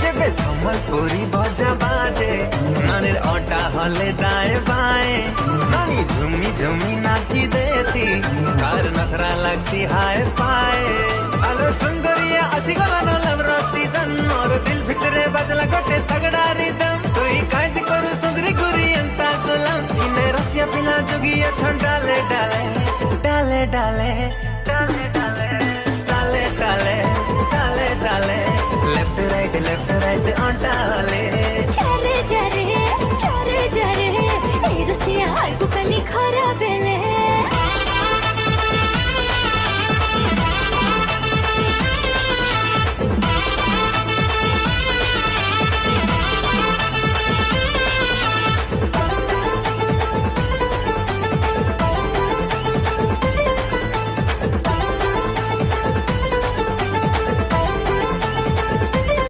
যেবে সম্বলপুরি বজা বাজে নানের অটা হলে দায়ে বায়ে নানি ঝুমি ঝুমি নাচি দেশি কার নখরা লাগছি হায় পায়ে আলো সুন্দরিয়া আসি গলানো লবরা সিজন মোর দিল ভিতরে বাজলা গোটে তগড়া রিদম তুই কাজ করু সুন্দরি গুরি এন্তা জুলম ইনে রসিয়া পিলা যোগিয়া ঠন্ডালে ডালে ডালে ডালে ডালে ডালে ডালে ডালে ডালে ডালে लेफ्ट राइट ऑन डाले